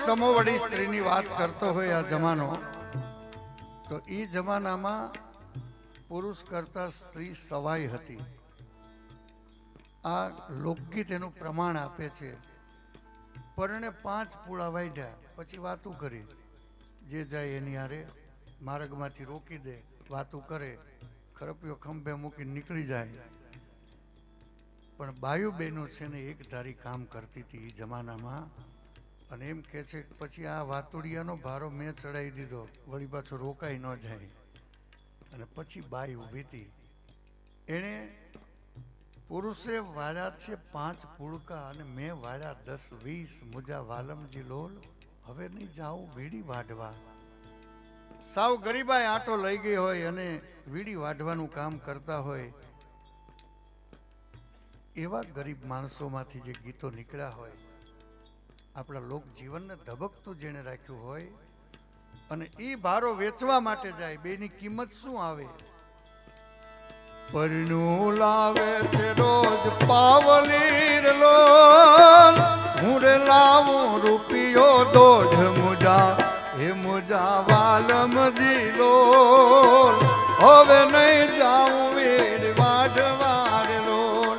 સમોવડી સ્ત્રીની વાત કરતો હોય આ જમાનો, તો એ જમાનામાં પુરુષ કરતા સ્ત્રી સવાઈ હતી. આ લોકગીત એનું પ્રમાણ આપે છે. પરણે 5 પૂળા વાઢ્યા પછી વાતું કરી, જે જાય એની હારે માર્ગમાંથી રોકી દે, વાતું કરે, ખરપિયો ખંભે મૂકી નીકળી જાય. પણ બાયુ બહેનો છે ને એક ધારી કામ કરતી હતી એ જમાનામાં. અને એમ કે છે કે પછી આ વાતુડિયાનો ભારો મેં ચડાવી દીધો, વળી પાછો રોકાઈ ન જાય. અને પછી બાઈ ઊભી હતી. એણે પુરુષે વાળ્યા છે 5 પુડકા અને મેં વાળ્યા 10-20 મુજા વાલમજી લોલ, હવે નહીં જાઉં વીડી વાઢવા. સાવ ગરીબાઈ આંટો લઈ ગઈ હોય અને વીડી વાઢવાનું કામ કરતા હોય, એવા ગરીબ માણસોમાંથી જે ગીતો નીકળ્યા હોય, આપણા લોક જીવનને ધબકતું જેને રાખ્યું હોય, અને એ ભારો વેચવા માટે જાય, બેની કિંમત શું આવે? પરણું લાવે છે રોજ પાવલીર લોલ, હું રે લાવું રૂપિયો 1.5 મુજા, એ મુજા વાલમજી લોલ, હવે નહીં જાઉં વીડ વાઢવાર લોલ.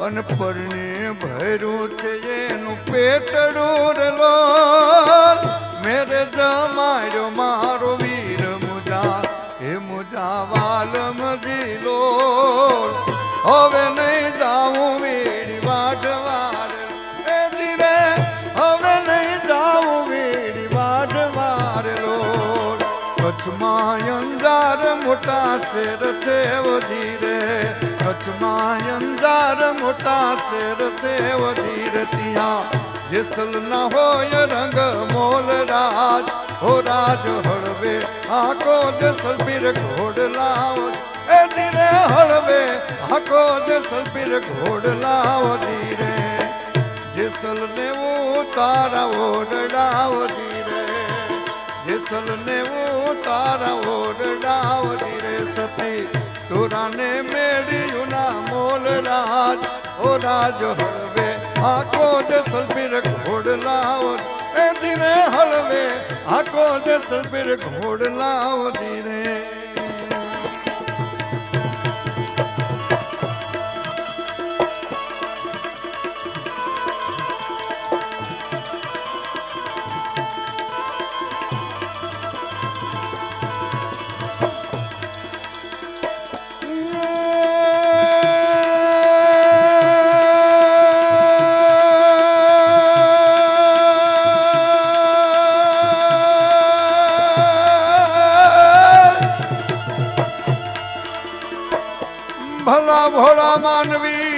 અને પરણે ભર્યું છે એનું પેટડું લોલ, મેરે જમાડ્યો મારો વીર મુજા, એ મુજા વાલમજી લોલ, હવે નહીં જાઉં વીડી વાઢવાર, એ ધીરે હવે નહીં જાઉં વીડી વાઢવાર લોલ. કચ્છમાં અંજાર મોટા શેર છે ધીરે, કચ્છમાં અંજાર મોટા શેર છે ધીરે, ત્યાં જેસલ ના હોય રંગ મોલ રાજ, હો રાજ હળવે આકો જેસલપીર ઘોડલાવ, એ ધીરે હળવે આકો જેસલપીર ઘોડલાવ ધીરે, જેસલ ને તારા ઓરડાવ ધીરે, જેસલ ને તારા ઓરડાવ ધીરે. સતી તોરાને મેળ્યું ના મોલ રાજ, ઓ રાજ હળવે આકો જેસલપીર ઘોડલાવ, એ ધીરે હળવે આકો જેસલપીર ઘોડલાવ ધીરે. ભલા ભોળા માનવી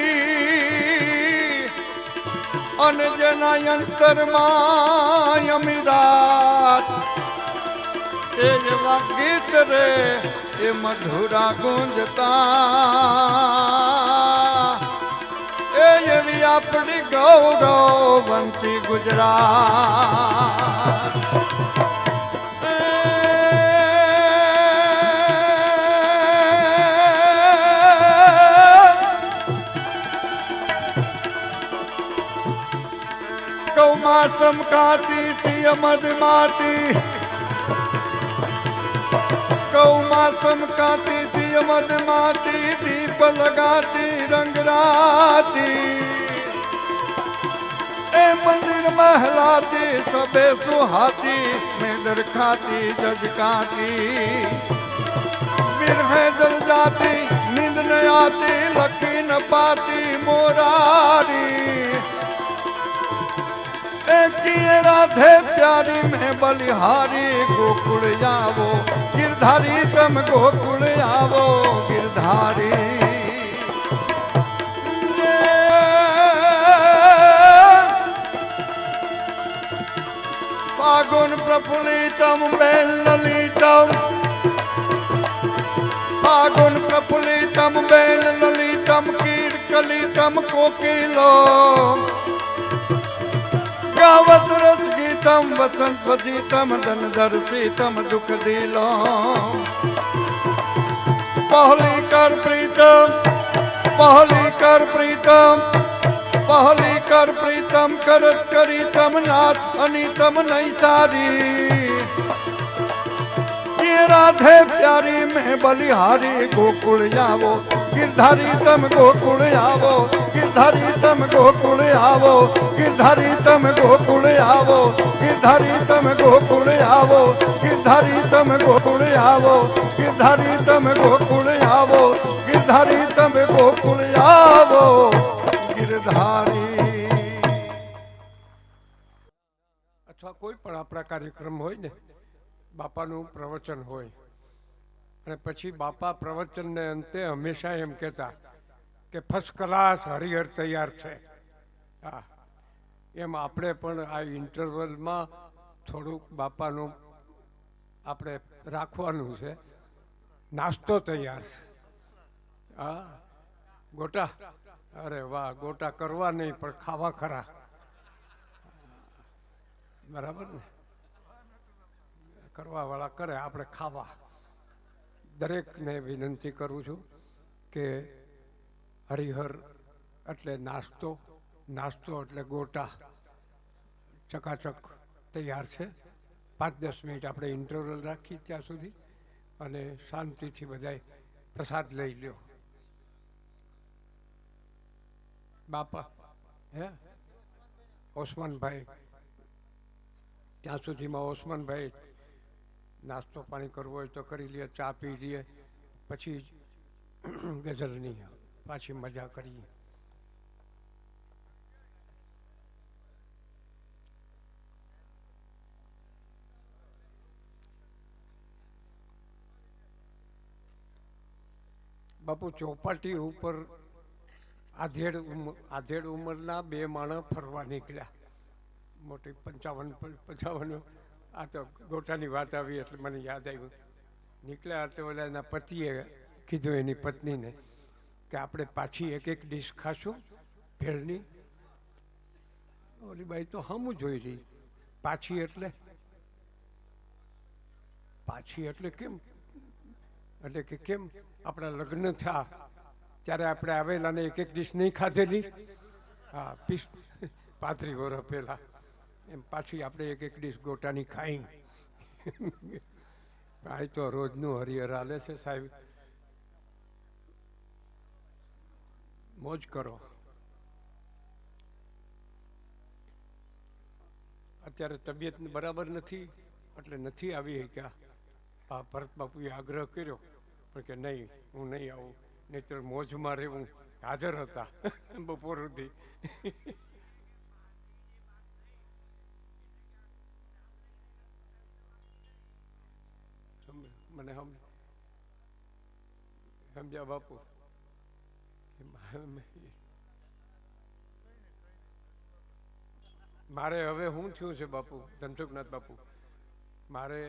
અને જેના અંતરમાં અમીરાત, એ જેવા ગીત રે એ મધુરા ગુંજતા, એ એવી આપણી ગૌરવવંતી ગુજરાત. કૌમાસમ કાતી તી અમદમાતી, કૌમાસમ કાતી તી અમદમાતી, દીપ લગાતી રંગરાતી, એ મંદિર મહલાતી સબે સુહાતી, મેદર ખાતી જજકાતી, વિરહે જલ જાતી નીંદ ન આતી, લખી ન પાતી મોરારી, किए राधे प्यारी में बलिहारी, गोकुल आवो गिरधारी तम गोकुल आवो गिरधारी. फागुन प्रफुल्लितम बेल ललितम, फागुन प्रफुल्लितम बेल ललितम, कीर कलितम कोकिलो, गावत रस गीतम वसंत वदीतम, धन दर्शितम दुख दिलो. पहली कर प्रीतम, पहली कर प्रीतम, पहली कर प्रीतम करत करी तम नाथ अनितम नहीं सारी ये राधे प्यारी में बलिहारी गोकुल आवो गिरधारी तम गोकुल आवो गिरधारी तम गोकुल आवो गिरधारी तम गोकुल आवो गिरधारी तम गोकुल आवो गिरधारी तम गोकुल आवो गिरधारी तम गोकुल आवो गिरधारी तम गोकुल आवो गिरधारी अथवा कोई पण आपણા કાર્યક્રમ હોય ને બાપાનું પ્રવચન હોય અને પછી બાપા પ્રવચનને અંતે હંમેશા એમ કહેતા કે ફર્સ્ટ ક્લાસ હરિહર તૈયાર છે. હા, એમ આપણે પણ આ ઇન્ટરવલમાં થોડુંક બાપાનું આપણે રાખવાનું છે. નાસ્તો તૈયાર છે. હા ગોટા, અરે વાહ, ગોટા કરવા નહીં પણ ખાવા ખરા. બરાબર ને, કરવા વાળા કરે, આપણે ખાવા. દરેકને વિનંતી કરું છું કે હરિહર એટલે નાસ્તો, નાસ્તો એટલે ગોટા ચકાચક તૈયાર છે. 5-10 મિનિટ આપણે ઇન્ટરવલ રાખી ત્યાં સુધી, અને શાંતિથી બધાય પ્રસાદ લઈ લ્યો. બાપા હે ઓસમાનભાઈ, ત્યાં સુધીમાં ઓસમાનભાઈ નાસ્તો પાણી કરવો હોય તો કરી લે, ચા પી લઈએ, પછી ગઝલની પાછી મજા કરીએ. બાપુ ચોપાટી ઉપર આધેડ ઉંમરના 2 માણસ ફરવા નીકળ્યા. મોટી 55 આ તો ગોટાની વાત આવી એટલે મને યાદ આવ્યું. નીકળ્યા એટલે ઓલા એના પતિએ કીધું એની પત્નીને કે આપણે પાછી એક ડીશ ખાશું ભેળની. ઓલી બાઈ તો હમું જોઈ રહી. પાછી એટલે કેમ? એટલે કે કેમ આપણા લગ્ન થયા ત્યારે આપણે આવેલા ને એક ડીશ નહીં ખાધેલી? હા, 35 વર્ષ પહેલા એમ પાછી આપણે એક ડીશ ગોટાની ખાઈ. આ તો રોજનું હરિહર હાલે છે સાહેબ. મોજ કરો. અત્યારે તબિયત બરાબર નથી એટલે નથી આવી શક્યા. ભરત બાપુએ આગ્રહ કર્યો પણ કે નહીં, હું નહીં આવું, નહીંતર મોજમાં રહેવું. હાજર હતા બપોર સુધી. મને સમજ્યા બાપુ? મારે હવે શું થયું છે બાપુ, ધનસુખનાથ બાપુ, મારે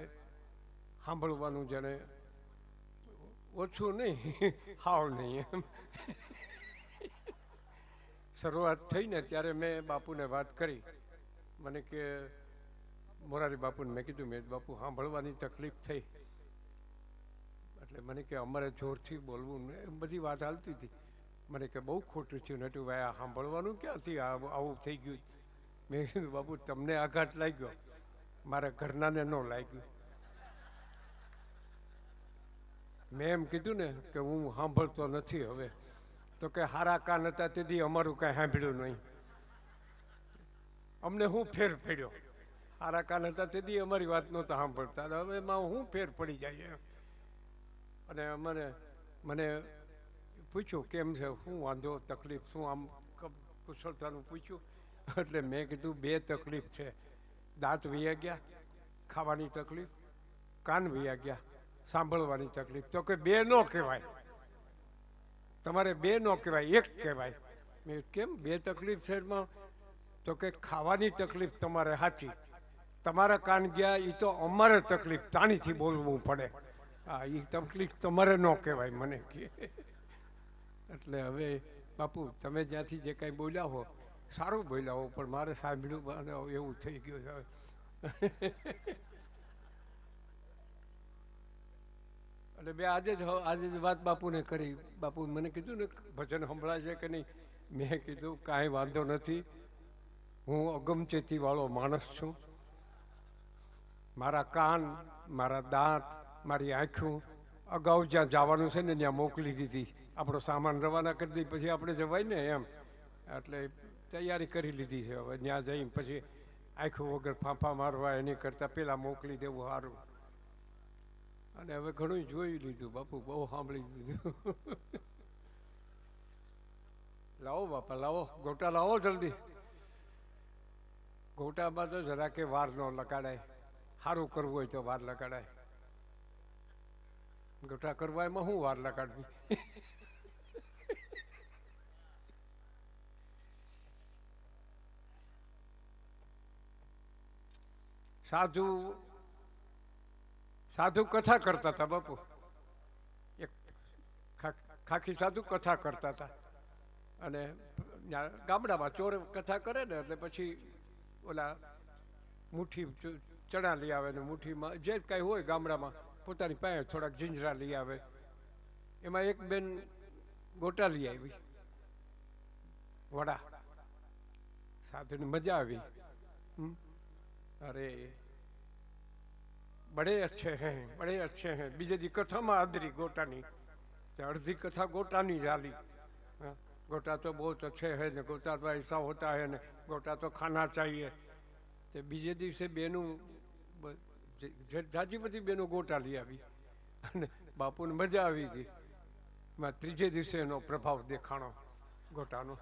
સાંભળવાનું જાણે ઓછું નહીં, હાવ નહીં એમ. શરૂઆત થઈ ને ત્યારે મેં બાપુને વાત કરી. મને કે મોરારી બાપુને મેં કીધું, મેં બાપુ સાંભળવાની તકલીફ થઈ એટલે મને કે અમારે જોરથી બોલવું ને એમ બધી વાત હાલતી હતી. મને કે બહુ ખોટું થયું નટુ ભાઈ, આ સાંભળવાનું ક્યાંથી આવું થઈ ગયું? મેં કીધું બાપુ તમને આઘાત લાગ્યો, મારા ઘરનાને ન લાગ્યું. મેં એમ કીધું ને કે હું સાંભળતો નથી હવે. તો કે હારા કાન હતા તેથી અમારું કાંઈ સાંભળ્યું નહીં. અમને શું ફેર પડ્યો? હારા કાન હતા તેથી અમારી વાત નહોતા સાંભળતા, હવે એમાં શું ફેર પડી જાય? અને મને પૂછ્યું કેમ છે, શું વાંધો, તકલીફ શું, આમ કુશળતાનું પૂછ્યું. એટલે મેં કીધું 2 તકલીફ છે. દાંત વયા ગયા, ખાવાની તકલીફ, કાન વયા ગયા, સાંભળવાની તકલીફ. તો કે 2 ન કહેવાય, તમારે 2 ન કહેવાય, 1 કહેવાય. મેં કેમ 2 તકલીફ છે એમાં? તો કે ખાવાની તકલીફ તમારે સાચી, તમારા કાન ગયા એ તો અમારે તકલીફ, તાણીથી બોલવું પડે. હા, એ તકલીફ તમારે ન કહેવાય મને કે. એટલે હવે બાપુ તમે જ્યાંથી જે કાંઈ બોલ્યા હો સારું બોલ્યા હો, પણ મારે સાંભળ્યું એવું થઈ ગયું છે. એટલે બે આજે જ વાત બાપુને કરી. બાપુ મને કીધું ને ભજન સંભળાય છે કે નહીં? મેં કીધું કાંઈ વાંધો નથી, હું અગમચેતી વાળો માણસ છું. મારા કાન, મારા દાંત, મારી આંખું અગાઉ જ્યાં જવાનું છે ને ત્યાં મોકલી દીધી. આપણો સામાન રવાના કરી દીધી, પછી આપણે જવાય ને એમ, એટલે તૈયારી કરી લીધી છે. હવે ત્યાં જઈને પછી આંખું વગર ફાંફા મારવા એની કરતાં પહેલાં મોકલી દેવું સારું. અને હવે ઘણું જોઈ લીધું બાપુ, બહુ સાંભળી લીધું. લાવો બાપા લાવો, ગોટા લાવો જલ્દી. ગોટામાં તો જરા કે વાર ન લગાડાય, સારું કરવું હોય તો વાર લગાડાય. ગોટા કરવા એમાં શું વાર લગાડવી? સાધુ સાધુ કથા કરતા હતા બાપુ. એક ખાખી સાધુ કથા કરતા હતા, અને ગામડામાં ચોર કથા કરે ને એટલે પછી ઓલા મુઠ્ઠી ચણા લઈ આવે ને મુઠ્ઠીમાં જે કાંઈ હોય ગામડામાં પોતાની પાસે થોડાક જીંજરા લઈ આવે. એમાં એક બેન ગોટા લઈ આવી, વડા. સાધુની મજા આવી. અરે બડે અચ્છે હે, બડે અચ્છે હે. બીજે દી કથામાં આદરી ગોટાની, અડધી કથા ગોટાની ચાલી. गोटा तो बहुत अच्छे है ने, गोटा तो ऐसा होता है ने, गोटा तो खाना चाहिए. तो बीजे दिवसे बेनू जाजी बधी बेनू गोटा लई आवी અને બાપુને મજા આવી ગઈ. ત્રીજે દિવસે એનો પ્રભાવ દેખાણો ગોટાનો.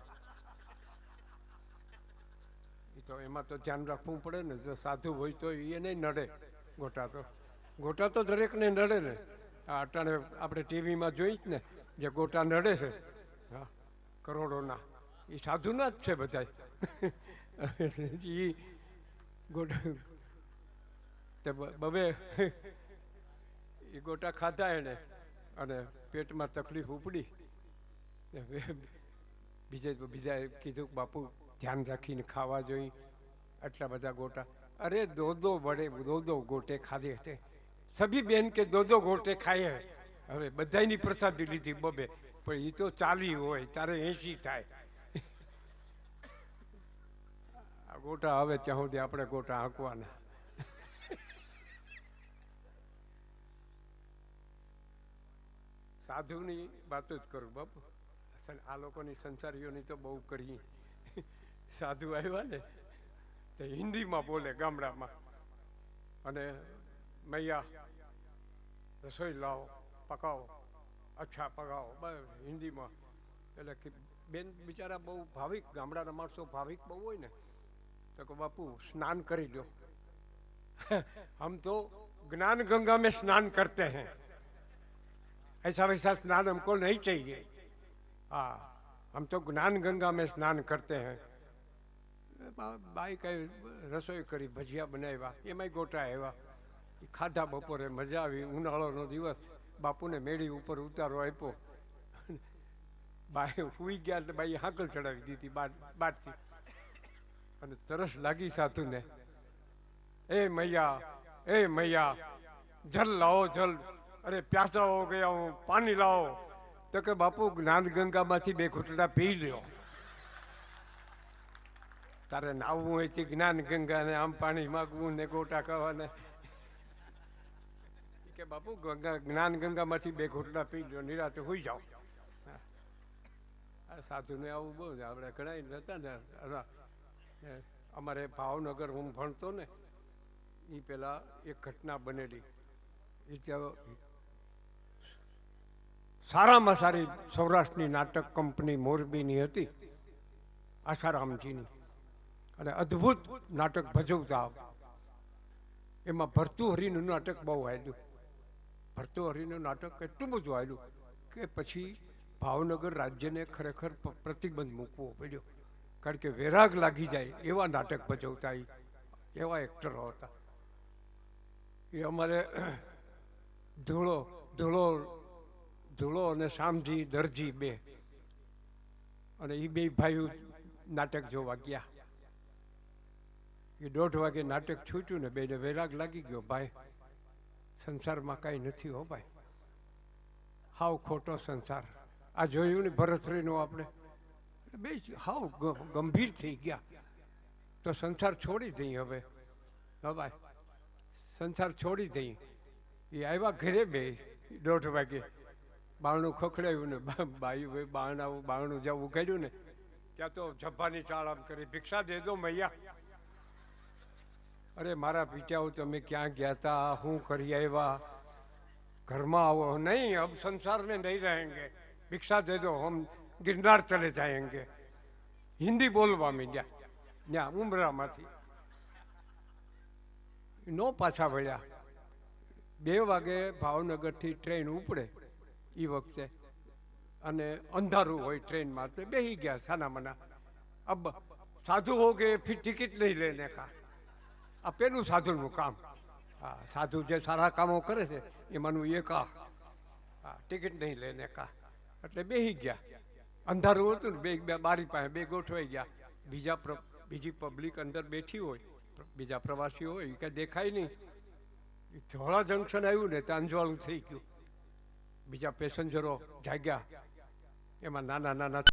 એ તો એમાં તો ધ્યાન રાખવું પડે ને, જો સાધુ હોય તો એ નહીં નડે. ગોટા તો દરેકને નડે ને. આ અટાણે આપણે ટીવીમાં જોઈ જ ને, જે ગોટા નડે છે હા કરોડોના, એ સાધુના જ છે બધા. એ ગોટા બબે એ ગોટા ખાધા એને, અને પેટમાં તકલીફ ઉપડી. બીજા કીધું બાપુ ધ્યાન રાખીને ખાવા જોઈએ, આટલા બધા ગોટા. અરે દો ગોટે ખાધે હતે. સભી બેન કે દો ગોટે ખાય. હવે બધાની પ્રસાદી લીધી બબે, પણ એ તો 40 હોય, તારે 80 થાય. આ ગોટા આવે ત્યાં સુધી આપણે ગોટા હાંકવાના. સાધુની વાતો જ કરું બાપુ. આ લોકોની સંસારીઓની તો બહુ કરી. સાધુ આવ્યા ને તો હિન્દીમાં બોલે ગામડામાં, અને મૈયા રસોઈ લાવો, પકાવો, અચ્છા પકાવો, બસ હિન્દીમાં. એટલે કે બેન બિચારા બહુ ભાવિક, ગામડાના માણસો ભાવિક બહુ હોય ને, તો કે બાપુ સ્નાન કરી લો. હમ તો જ્ઞાન ગંગા में स्नान करते हैं, ऐसा वैसा स्नान हमको नहीं चाहिए. हाँ, हम तो ज्ञान गंगा में स्नान करते हैं. બાઈ કઈ રસોઈ કરી, ભજીયા બનાવ્યા, એમાંય ગોટા આવ્યા. એ ખાધા બપોરે, મજા આવી. ઉનાળોનો દિવસ, બાપુને મેળી ઉપર ઉતારો આપ્યો. બાઈ સુઈ ગયા એટલે બાઈ હાકલ ચડાવી દીધી બારથી. અને તરસ લાગી સાધુને. એ મૈયા જલ લાવો જલ, અરે પ્યાસા હો ગયા હું, પાણી લાવો. તો કે બાપુ જ્ઞાન ગંગામાંથી 2 ઘૂંટડા પી લ્યો. તારે નાવવું હોય તે જ્ઞાન ગંગા ને આમ પાણી માગવું ને ગોટા ખાવાને. કે બાપુ જ્ઞાન ગંગામાંથી 2 ઘૂંટડા પી લ્યો, નિરાતે હોઈ જાઓ. આ સાધુને આવું બહુ. આપણે ઘણા હતા ને, અમારે ભાવનગર હું ભણતો ને, એ પેલા એક ઘટના બનેલી. એ સારામાં સારી સૌરાષ્ટ્રની નાટક કંપની મોરબીની હતી, આશારામજીની, અને અદ્ભુત નાટક ભજવતા. એમાં ભર્તુહરિનું નાટક બહુ હાલ્યું. ભર્તુહરિનું નાટક એટલું બધું હાલ્યું કે પછી ભાવનગર રાજ્યને ખરેખર પ્રતિબંધ મૂકવો પડ્યો, કારણ કે વેરાગ લાગી જાય એવા નાટક ભજવતા, એવા એક્ટરો હતા. એ અમારે ધૂળો અને શામજી દરજી 2, અને એ 2 ભાઈઓ નાટક જોવા ગયા. એ 1:30 વાગે નાટક છૂટ્યું ને, બેને વૈરાગ લાગી ગયો. ભાઈ સંસારમાં કાંઈ નથી હો ભાઈ, હાવ ખોટો સંસાર. આ જોયું ને ભરતરીનું આપણે, બે હાવ ગંભીર થઈ ગયા. તો સંસાર છોડી દઈ હવે. હા ભાઈ, સંસાર છોડી દઈ. એ આવ્યા ઘરે બે 1:30 વાગે, બારણું ખખડાયું ને બાયું બારણું જ્યાં ઉગાડ્યું ને ત્યાં તો જબ્બાની ચાળ આમ કરી, ભિક્ષા દે દો મૈયા. અરે મારા પીટાઓ, તમે ક્યાં ગયા હતા, શું કરી આવ્યા? ઘરમાં આવો. નહીં, અબ સંસાર में नहीं रहेंगे, ભિક્ષા દે દો, હમ गिरनार चले जाएंगे. હિન્દી બોલવા માંડ્યા ત્યાં ઉમરામાંથી. નો પાછા વળ્યા. 2 વાગે ભાવનગરથી ટ્રેન ઉપડે એ વખતે, અને અંધારું હોય ટ્રેનમાં, તો બેસી ગયા છાનામાના. અબ સાધુ હો ગયે ફિર ટિકિટ નહીં લેને કા. આ પેલું સાધુનું કામ. હા, સાધુ જે સારા કામો કરે છે એમાંનું એક આ. હા, ટિકિટ નહીં લેને કા. એટલે બેસી ગયા. અંધારું હતું ને, બે બારી પાસે બે ગોઠવાઈ ગયા. બીજી પબ્લિક અંદર બેઠી હોય, બીજા પ્રવાસીઓ હોય, એ કાંઈ દેખાય નહીં. ધોળા જંકશન આવ્યું ને ત્યાં અંજવાળું થઈ ગયું. બીજા પેસેન્જરો જાગ્યા, એમાં નાના નાના